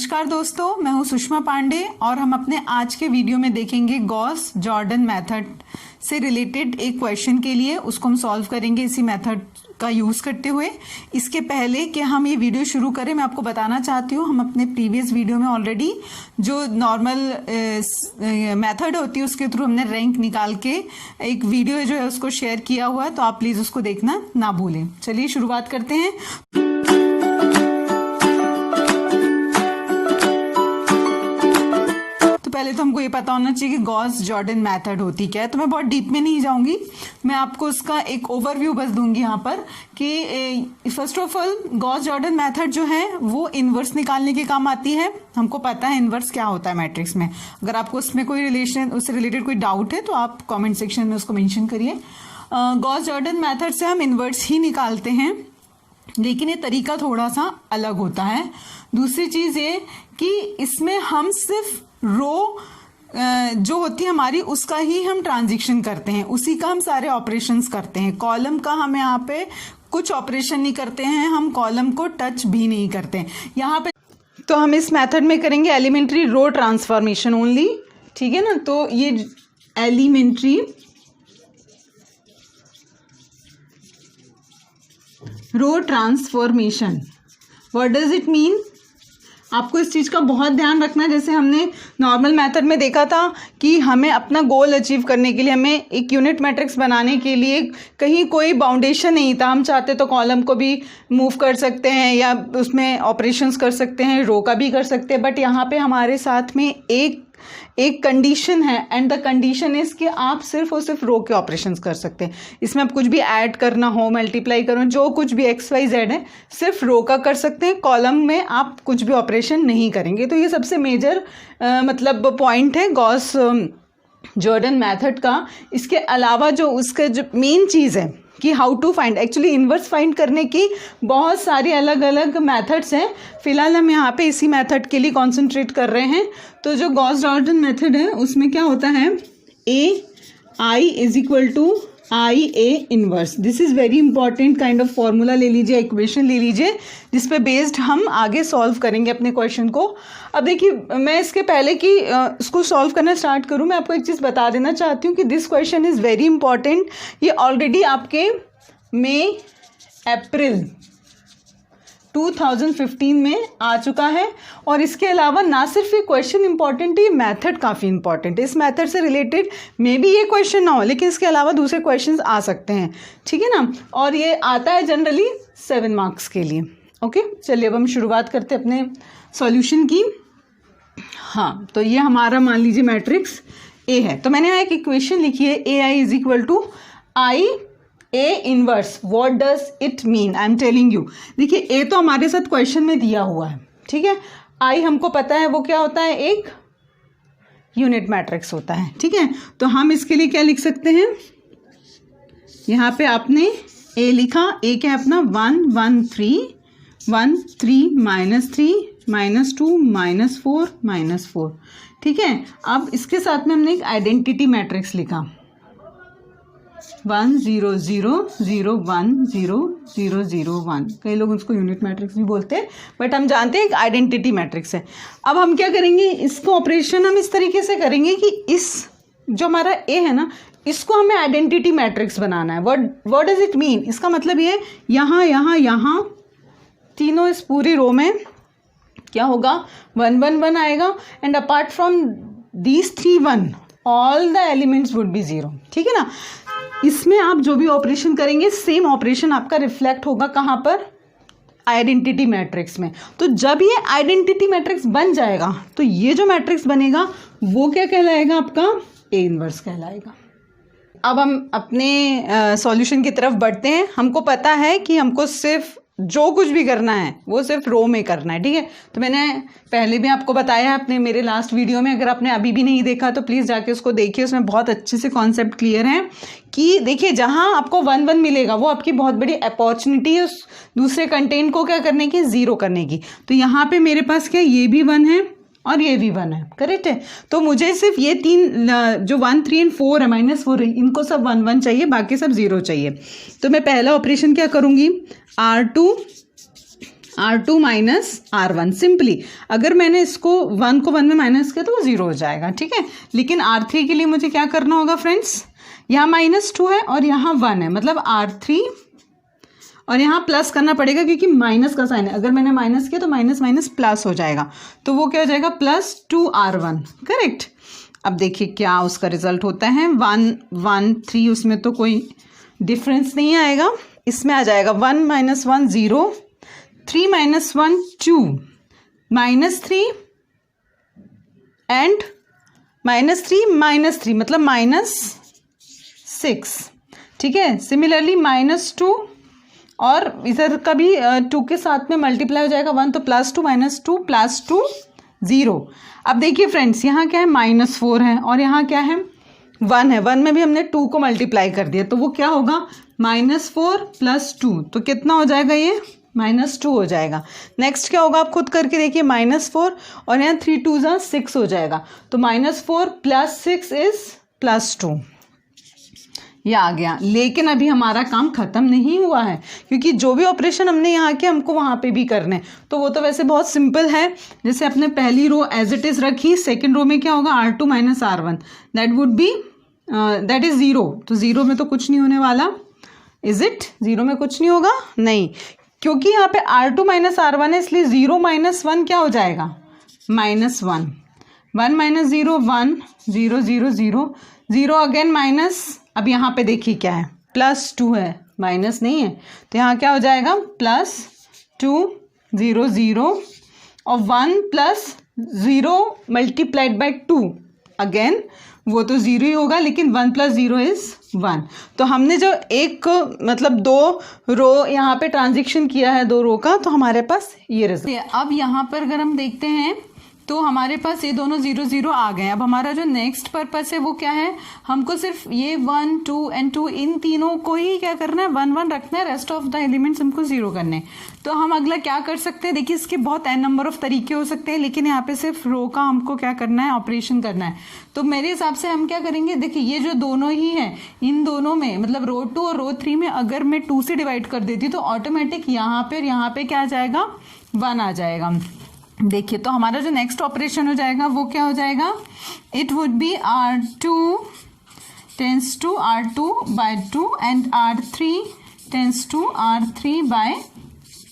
नमस्कार दोस्तों, मैं हूं सुषमा पांडे और हम अपने आज के वीडियो में देखेंगे गॉस जॉर्डन मेथड से रिलेटेड एक क्वेश्चन के लिए उसको हम सॉल्व करेंगे इसी मेथड का यूज़ करते हुए। इसके पहले कि हम ये वीडियो शुरू करें, मैं आपको बताना चाहती हूँ हम अपने प्रीवियस वीडियो में ऑलरेडी जो नॉर्मल मेथड होती है उसके थ्रू हमने रैंक निकाल के एक वीडियो जो है उसको शेयर किया हुआ है, तो आप प्लीज़ उसको देखना ना भूलें। चलिए शुरुआत करते हैं। पहले तो हमको ये पता होना चाहिए कि गॉस जॉर्डन मेथड होती क्या है। तो मैं बहुत डीप में नहीं जाऊंगी, मैं आपको उसका एक ओवरव्यू बस दूंगी यहाँ पर कि first of all Gauss Jordan method जो है वो इनवर्स निकालने के काम आती है। हमको पता है इनवर्स क्या होता है मैट्रिक्स में। अगर आपको उसमें कोई रिलेशन उससे रिलेटेड कोई डाउट है तो आप कॉमेंट सेक्शन में उसको मैंशन करिए। गॉस जॉर्डन मेथड से हम इनवर्स ही निकालते हैं, लेकिन ये तरीका थोड़ा सा अलग होता है। दूसरी चीज़ ये कि इसमें हम सिर्फ रो जो होती है हमारी उसका ही हम ट्रांजिशन करते हैं, उसी का हम सारे ऑपरेशंस करते हैं। कॉलम का हम यहाँ पे कुछ ऑपरेशन नहीं करते हैं, हम कॉलम को टच भी नहीं करते हैं यहाँ पे। तो हम इस मेथड में करेंगे एलिमेंट्री रो ट्रांसफॉर्मेशन ओनली, ठीक है ना। तो ये elementary row transformation, what does it mean? आपको इस चीज़ का बहुत ध्यान रखना है। जैसे हमने नॉर्मल मेथड में देखा था कि हमें अपना गोल अचीव करने के लिए, हमें एक यूनिट मैट्रिक्स बनाने के लिए कहीं कोई बाउंडेशन नहीं था। हम चाहते तो कॉलम को भी मूव कर सकते हैं या उसमें ऑपरेशंस कर सकते हैं, रो का भी कर सकते हैं। बट यहाँ पे हमारे साथ में एक कंडीशन है, एंड द कंडीशन इज कि आप सिर्फ और सिर्फ रो के ऑपरेशंस कर सकते हैं। इसमें आप कुछ भी ऐड करना हो, मल्टीप्लाई करो, जो कुछ भी XYZ है सिर्फ रो का कर सकते हैं, कॉलम में आप कुछ भी ऑपरेशन नहीं करेंगे। तो ये सबसे मेजर मतलब पॉइंट है गॉस जॉर्डन मेथड का। इसके अलावा जो उसका जो मेन चीज़ है कि how to find, actually inverse find करने की बहुत सारी अलग अलग मेथड्स हैं। फिलहाल हम यहाँ पे इसी मेथड के लिए कॉन्सेंट्रेट कर रहे हैं। तो जो गॉस जॉर्डन मेथड है उसमें क्या होता है, AI is equal to IA inverse. This is very important kind of formula ले लीजिए, इक्वेशन ले लीजिए, जिस पे बेस्ड हम आगे सॉल्व करेंगे अपने क्वेश्चन को। अब देखिए, मैं इसके पहले कि इसको सॉल्व करना स्टार्ट करूं, मैं आपको एक चीज़ बता देना चाहती हूँ कि this question is very important. ये ऑलरेडी आपके मई अप्रैल 2015 में आ चुका है। और इसके अलावा ना सिर्फ ये क्वेश्चन इंपॉर्टेंट है, ये मेथड काफ़ी इंपॉर्टेंट है। इस मेथड से रिलेटेड मे बी ये क्वेश्चन ना हो, लेकिन इसके अलावा दूसरे क्वेश्चंस आ सकते हैं, ठीक है ना। और ये आता है जनरली 7 मार्क्स के लिए। ओके, चलिए अब हम शुरुआत करते हैं अपने सॉल्यूशन की। हाँ, तो ये हमारा मान लीजिए मैट्रिक्स A है। तो मैंने यहाँ एक इक्वेशन लिखी है, AI is equal to IA inverse. What does it mean? I am telling you. देखिए, A तो हमारे साथ क्वेश्चन में दिया हुआ है, ठीक है। I हमको पता है वो क्या होता है, एक यूनिट मैट्रिक्स होता है, ठीक है। तो हम इसके लिए क्या लिख सकते हैं, यहाँ पे आपने A लिखा, A क्या है अपना 1 1 3 1 3 -3 -2 -4 -4, ठीक है। अब इसके साथ में हमने एक आइडेंटिटी मैट्रिक्स लिखा 1 0 0 0 1 0 0 0 1। कई लोग उसको यूनिट मैट्रिक्स भी बोलते हैं, बट हम जानते हैं एक आइडेंटिटी मैट्रिक्स है। अब हम क्या करेंगे, इसको ऑपरेशन हम इस तरीके से करेंगे कि इस जो हमारा A है ना, इसको हमें आइडेंटिटी मैट्रिक्स बनाना है। What does it mean? इसका मतलब ये यहाँ यहाँ यहाँ तीनों इस पूरी रो में क्या होगा, 1 1 1 आएगा, and apart from these 3 1 all the elements would be 0, ठीक है ना। इसमें आप जो भी ऑपरेशन करेंगे सेम ऑपरेशन आपका रिफ्लेक्ट होगा कहाँ पर, आइडेंटिटी मैट्रिक्स में। तो जब ये आइडेंटिटी मैट्रिक्स बन जाएगा तो ये जो मैट्रिक्स बनेगा वो क्या कहलाएगा, आपका A इनवर्स कहलाएगा। अब हम अपने सॉल्यूशन की तरफ बढ़ते हैं। हमको पता है कि हमको सिर्फ जो कुछ भी करना है वो सिर्फ रो में करना है, ठीक है। तो मैंने पहले भी आपको बताया अपने मेरे लास्ट वीडियो में, अगर आपने अभी भी नहीं देखा तो प्लीज़ जाके उसको देखिए, उसमें बहुत अच्छे से कॉन्सेप्ट क्लियर है कि देखिए जहाँ आपको 1 1 मिलेगा वो आपकी बहुत बड़ी अपॉर्चुनिटी है उस दूसरे कंटेंट को क्या करने की, 0 करने की। तो यहाँ पे मेरे पास क्या, ये भी 1 है और ये भी 1 है, करेक्ट है। तो मुझे सिर्फ ये 3 जो 1 3 एंड 4 है, -4 है, इनको सब 1 1 चाहिए, बाकी सब 0 चाहिए। तो मैं पहला ऑपरेशन क्या करूँगी, R2 R2 minus R1 simply. अगर मैंने इसको 1 को 1 में माइनस किया तो वो 0 हो जाएगा, ठीक है। लेकिन R3 के लिए मुझे क्या करना होगा फ्रेंड्स, यहाँ -2 है और यहाँ 1 है, मतलब R3 और यहाँ प्लस करना पड़ेगा क्योंकि माइनस का साइन है। अगर मैंने माइनस किया तो माइनस माइनस प्लस हो जाएगा, तो वो क्या हो जाएगा +2R1, करेक्ट। अब देखिए क्या उसका रिजल्ट होता है, 1 1 3, उसमें तो कोई डिफरेंस नहीं आएगा, इसमें आ जाएगा 1 - 1 0, 3 - 1 2, -3 एंड -3 मतलब -6, ठीक है। सिमिलरली -2 और इधर का भी 2 के साथ में मल्टीप्लाई हो जाएगा 1, तो +2 - 2 +2 0। अब देखिए फ्रेंड्स, यहाँ क्या है -4 है और यहाँ क्या है 1 है, 1 में भी हमने 2 को मल्टीप्लाई कर दिया, तो वो क्या होगा -4 + 2, तो कितना हो जाएगा ये -2 हो जाएगा। नेक्स्ट क्या होगा आप खुद करके देखिए, -4 और यहाँ 3 2 6 हो जाएगा, तो -4 + 6 इज +2, ये आ गया। लेकिन अभी हमारा काम ख़त्म नहीं हुआ है, क्योंकि जो भी ऑपरेशन हमने यहाँ किया हमको वहाँ पे भी करने हैं। तो वो तो वैसे बहुत सिंपल है, जैसे अपने पहली रो एज इट इज़ रखी, सेकंड रो में क्या होगा R2 - R1, that would be that is 0, तो 0 में तो कुछ नहीं होने वाला, इज इट, 0 में कुछ नहीं होगा, नहीं, क्योंकि यहाँ पे R2 - R1 है, इसलिए 0 - 1 क्या हो जाएगा -1, 1 - 0 1, 0 0 0 0 अगेन माइनस। अब यहाँ पे देखिए क्या है, +2 है, माइनस नहीं है, तो यहाँ क्या हो जाएगा +2 0 0 और 1 + 0 मल्टीप्लाइड बाई 2, अगेन वो तो 0 ही होगा, लेकिन 1 + 0 इज़ 1। तो हमने जो एक मतलब 2 रो यहाँ पे ट्रांजिशन किया है, 2 रो का, तो हमारे पास ये रिजल्ट। अब यहाँ पर अगर हम देखते हैं तो हमारे पास ये दोनों 0 0 आ गए। अब हमारा जो नेक्स्ट पर्पस है वो क्या है, हमको सिर्फ ये 1 2 एंड 2 इन तीनों को ही क्या करना है, 1 1 रखना है, रेस्ट ऑफ द एलिमेंट्स हमको 0 करने हैं। तो हम अगला क्या कर सकते हैं, देखिए इसके बहुत n नंबर ऑफ तरीके हो सकते हैं, लेकिन यहाँ पे सिर्फ रो का हमको क्या करना है, ऑपरेशन करना है। तो मेरे हिसाब से हम क्या करेंगे, देखिए ये जो दोनों ही हैं, इन दोनों में मतलब रो 2 और रो 3 में अगर मैं 2 से डिवाइड कर देती तो ऑटोमेटिक यहाँ पे और यहाँ पे क्या आ जाएगा, 1 आ जाएगा। देखिए तो हमारा जो नेक्स्ट ऑपरेशन हो जाएगा वो क्या हो जाएगा, it would be R2 tends to R2 by 2 and R3 tends to R3 by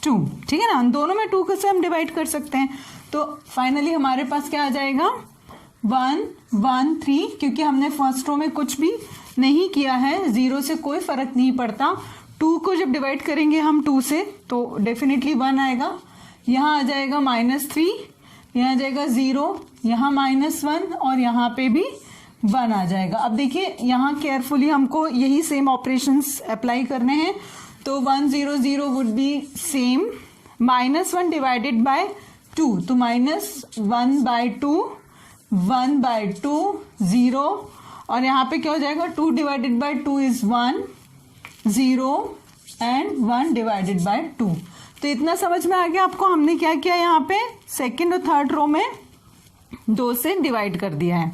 2, ठीक है ना। दोनों में 2 से हम डिवाइड कर सकते हैं, तो फाइनली हमारे पास क्या आ जाएगा 1 1 3, क्योंकि हमने फर्स्ट रो में कुछ भी नहीं किया है, 0 से कोई फर्क नहीं पड़ता। 2 को जब डिवाइड करेंगे हम 2 से तो डेफिनेटली 1 आएगा, यहाँ आ जाएगा -3, यहाँ आ जाएगा 0, यहाँ -1 और यहाँ पे भी 1 आ जाएगा। अब देखिए यहाँ केयरफुली हमको यही सेम ऑपरेशंस अप्लाई करने हैं, तो 1 0 0 would be same, -1 divided by 2, तो -1/2 1/2 0, और यहाँ पे क्या हो जाएगा 2 divided by 2 is 1 0 and 1 divided by 2। तो इतना समझ में आ गया आपको, हमने क्या किया यहाँ पे सेकंड और थर्ड रो में 2 से डिवाइड कर दिया है,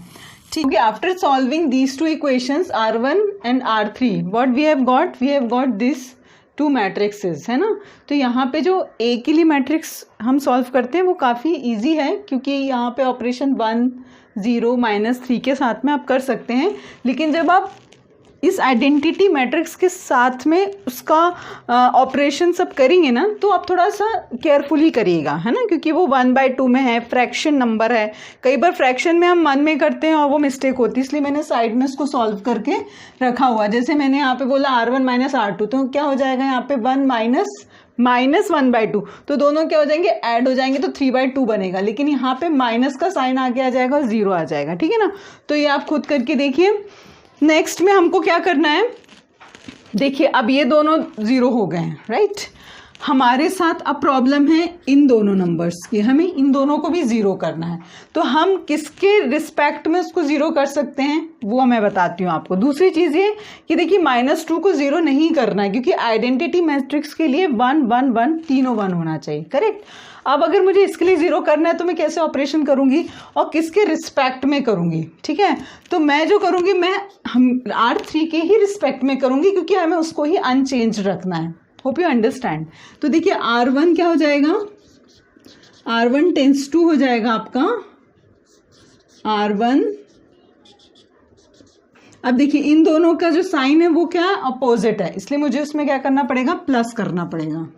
ठीक है। After solving these 2 equations R1 and R3, what we have got this 2 matrices, है ना। तो यहाँ पे जो ए के लिए मैट्रिक्स हम सॉल्व करते हैं वो काफ़ी इजी है, क्योंकि यहाँ पे ऑपरेशन 1 0 -3 के साथ में आप कर सकते हैं, लेकिन जब आप इस आइडेंटिटी मैट्रिक्स के साथ में उसका ऑपरेशन सब करेंगे ना, तो आप थोड़ा सा केयरफुली करिएगा, है ना, क्योंकि वो 1/2 में है, फ्रैक्शन नंबर है। कई बार फ्रैक्शन में हम 1 में करते हैं और वो मिस्टेक होती है, इसलिए मैंने साइड में उसको सॉल्व करके रखा हुआ। जैसे मैंने यहाँ पे बोला R1 - R2, तो क्या हो जाएगा यहाँ पे 1 -1/2, तो दोनों क्या हो जाएंगे, ऐड हो जाएंगे, तो 3/2 बनेगा, लेकिन यहाँ पे माइनस का साइन आगे आ जाएगा और 0 आ जाएगा, ठीक है ना। तो ये आप खुद करके देखिए। नेक्स्ट में हमको क्या करना है, देखिए अब ये दोनों 0 हो गए हैं, राइट। हमारे साथ अब प्रॉब्लम है इन दोनों नंबर्स की, हमें इन दोनों को भी 0 करना है। तो हम किसके रिस्पेक्ट में उसको 0 कर सकते हैं वो मैं बताती हूँ आपको। दूसरी चीज़ ये कि देखिए -2 को 0 नहीं करना है, क्योंकि आइडेंटिटी मैट्रिक्स के लिए 1 1 1 तीनों 1 होना चाहिए, करेक्ट। अब अगर मुझे इसके लिए 0 करना है तो मैं कैसे ऑपरेशन करूंगी और किसके रिस्पेक्ट में करूंगी, ठीक है। तो मैं जो करूंगी, मैं R3 के ही रिस्पेक्ट में करूंगी, क्योंकि हमें उसको ही अनचेंज रखना है, होप यू अंडरस्टैंड। तो देखिए R1 क्या हो जाएगा, R1 टेंस टू हो जाएगा आपका R1। अब देखिए इन दोनों का जो साइन है वो क्या है, अपोजिट है, इसलिए मुझे उसमें क्या करना पड़ेगा, प्लस करना पड़ेगा,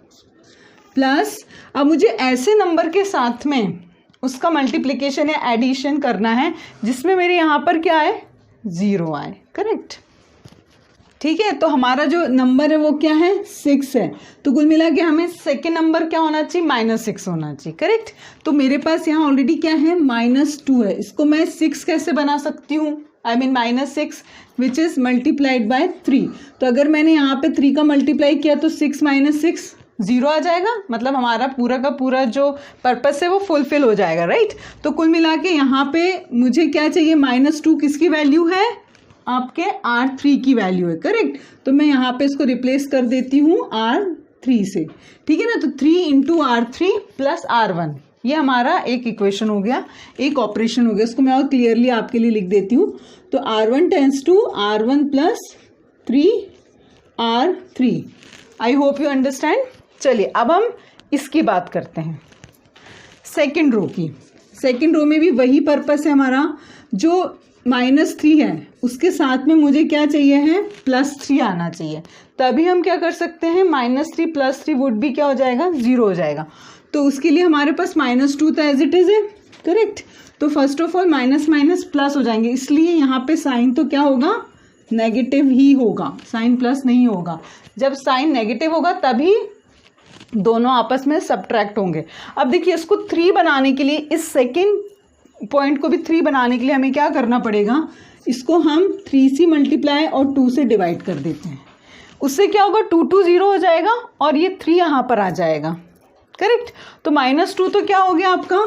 प्लस। अब मुझे ऐसे नंबर के साथ में उसका मल्टीप्लिकेशन या एडिशन करना है जिसमें मेरे यहाँ पर क्या है, 0 आए, करेक्ट। ठीक है, तो हमारा जो नंबर है वो क्या है, 6 है। तो कुल मिला के हमें सेकेंड नंबर क्या होना चाहिए, -6 होना चाहिए, करेक्ट। तो मेरे पास यहाँ ऑलरेडी क्या है, -2 है। इसको मैं 6 कैसे बना सकती हूँ, I mean -6 which is multiplied by 3। तो अगर मैंने यहाँ पे 3 का मल्टीप्लाई किया तो 6 - 6 0 आ जाएगा, मतलब हमारा पूरा का पूरा जो पर्पस है वो फुलफिल हो जाएगा, राइट। तो कुल मिला के यहाँ पे मुझे क्या चाहिए, -2 किसकी वैल्यू है, आपके R3 की वैल्यू है, करेक्ट। तो मैं यहाँ पे इसको रिप्लेस कर देती हूँ R3 से, ठीक है ना। तो 3 × R3 + R1, ये हमारा एक इक्वेशन हो गया, एक ऑपरेशन हो गया। इसको मैं और क्लियरली आपके लिए लिख देती हूँ। तो R1 tends to R1 + 3R3। I hope you understand. चलिए अब हम इसकी बात करते हैं, सेकेंड रो की। सेकेंड रो में भी वही पर्पस है हमारा, जो -3 है उसके साथ में मुझे क्या चाहिए है, +3 आना चाहिए। तभी हम क्या कर सकते हैं, -3 + 3 वुड भी क्या हो जाएगा, 0 हो जाएगा। तो उसके लिए हमारे पास -2 था, एज इट इज है, करेक्ट। तो first of all minus minus plus हो जाएंगे, इसलिए यहाँ पे साइन तो क्या होगा, नेगेटिव ही होगा, साइन प्लस नहीं होगा। जब साइन नेगेटिव होगा तभी दोनों आपस में सब्ट्रैक्ट होंगे। अब देखिए इसको 3 बनाने के लिए, इस सेकेंड पॉइंट को भी 3 बनाने के लिए हमें क्या करना पड़ेगा, इसको हम 3 से मल्टीप्लाई और 2 से डिवाइड कर देते हैं। उससे क्या होगा, 2 2 0 हो जाएगा और ये 3 यहाँ पर आ जाएगा, करेक्ट। तो -2 तो क्या हो गया आपका,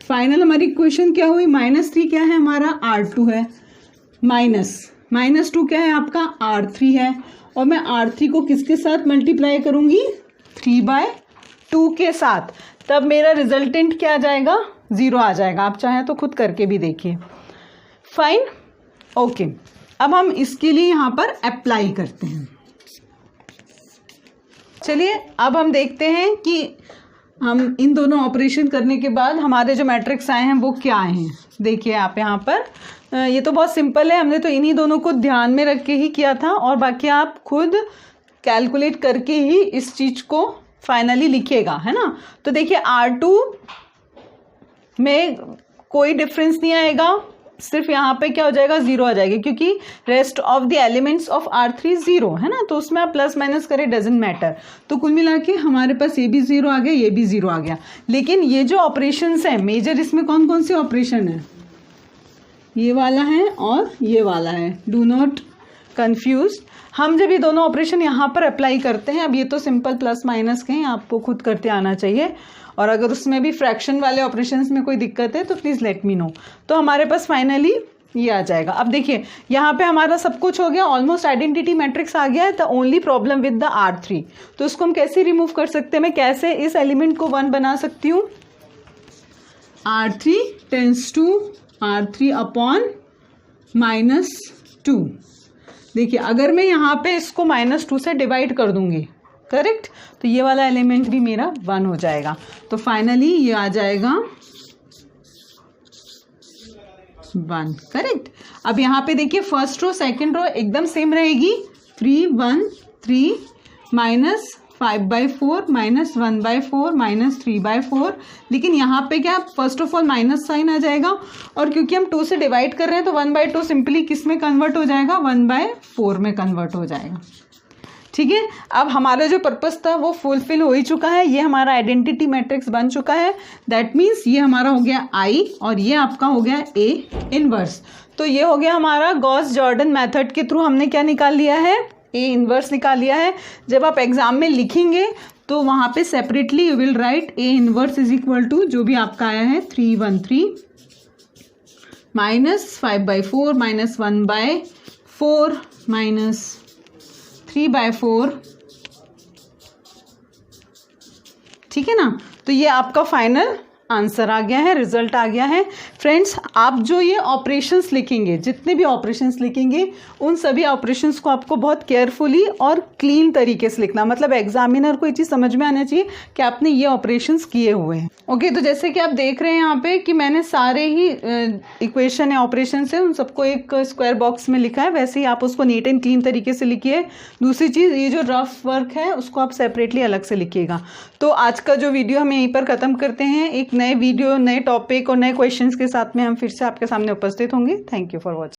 फाइनल हमारी इक्वेशन क्या हुई, -3 क्या है हमारा, R2 है, -2 क्या है आपका, R3 है। और मैं R3 को किसके साथ मल्टीप्लाई करूंगी, 3/2 के साथ, तब मेरा रिजल्टेंट क्या आ जाएगा, 0 आ जाएगा। आप चाहें तो खुद करके भी देखिए, फाइन, ओके। अब हम इसके लिए यहाँ पर अप्लाई करते हैं। चलिए अब हम देखते हैं कि हम इन दोनों ऑपरेशन करने के बाद हमारे जो मैट्रिक्स आए हैं वो क्या आए हैं। देखिए आप यहाँ पर, ये तो बहुत सिंपल है, हमने तो इन्हीं दोनों को ध्यान में रख के ही किया था, और बाकी आप खुद कैलकुलेट करके ही इस चीज़ को फाइनली लिखिएगा, है ना। तो देखिए R2 में कोई डिफरेंस नहीं आएगा, सिर्फ यहाँ पे क्या हो जाएगा, 0 आ जाएगी, क्योंकि rest of the elements of R3 0 है ना। तो उसमें आप प्लस माइनस करें, डजेंट मैटर। तो कुल मिला के हमारे पास ये भी 0 आ गया, ये भी 0 आ गया। लेकिन ये जो ऑपरेशंस हैं मेजर, इसमें कौन कौन से ऑपरेशन है, ये वाला है और ये वाला है, डू नॉट कंफ्यूज। हम जब ये दोनों ऑपरेशन यहाँ पर अप्लाई करते हैं, अब ये तो सिंपल प्लस माइनस के हैं, आपको खुद करते आना चाहिए, और अगर उसमें भी फ्रैक्शन वाले ऑपरेशंस में कोई दिक्कत है तो प्लीज़ लेट मी नो। तो हमारे पास फाइनली ये आ जाएगा। अब देखिए यहाँ पे हमारा सब कुछ हो गया, ऑलमोस्ट आइडेंटिटी मैट्रिक्स आ गया है। The only problem with the R3, तो इसको हम कैसे रिमूव कर सकते हैं, मैं कैसे इस एलिमेंट को 1 बना सकती हूँ, R3 tends to R3 upon -2। देखिए अगर मैं यहाँ पे इसको -2 से डिवाइड कर दूंगी, करेक्ट, तो ये वाला एलिमेंट भी मेरा 1 हो जाएगा। तो फाइनली ये आ जाएगा 1, करेक्ट। अब यहाँ पे देखिए फर्स्ट रो सेकंड रो एकदम सेम रहेगी, 3 1 3 -5/4 -1/4 -3/4। लेकिन यहाँ पे क्या, first of all minus sign आ जाएगा, और क्योंकि हम 2 से डिवाइड कर रहे हैं तो 1/2 सिंपली किस में कन्वर्ट हो जाएगा, 1/4 में कन्वर्ट हो जाएगा, ठीक है। अब हमारा जो पर्पस था वो फुलफिल हो ही चुका है, ये हमारा आइडेंटिटी मैट्रिक्स बन चुका है। दैट मीन्स ये हमारा हो गया I और ये आपका हो गया A इनवर्स। तो ये हो गया हमारा गॉस जॉर्डन मेथड के थ्रू हमने क्या निकाल लिया है, A इनवर्स निकाल लिया है। जब आप एग्जाम में लिखेंगे तो वहाँ पे separately you will write A inverse is equal to जो भी आपका आया है 313 -5/4 -1/4 -3/4, ठीक है ना। तो ये आपका फाइनल आंसर आ गया है, रिजल्ट आ गया है। फ्रेंड्स, आप जो ये ऑपरेशंस लिखेंगे, जितने भी ऑपरेशंस लिखेंगे, उन सभी ऑपरेशंस को आपको बहुत केयरफुली और क्लीन तरीके से लिखना, मतलब एग्जामिनर को ये चीज़ समझ में आना चाहिए कि आपने ये ऑपरेशंस किए हुए हैं। ओके, तो जैसे कि आप देख रहे हैं यहाँ पे कि मैंने सारे ही इक्वेशन या ऑपरेशन है उन सबको एक स्क्वायर बॉक्स में लिखा है, वैसे ही आप उसको नीट एंड क्लीन तरीके से लिखिए। दूसरी चीज़, ये जो रफ वर्क है उसको आप सेपरेटली अलग से लिखिएगा। तो आज का जो वीडियो हम यहीं पर ख़त्म करते हैं। एक नए वीडियो, नए टॉपिक और नए क्वेश्चंस के साथ में हम फिर से आपके सामने उपस्थित होंगे। Thank you for watching.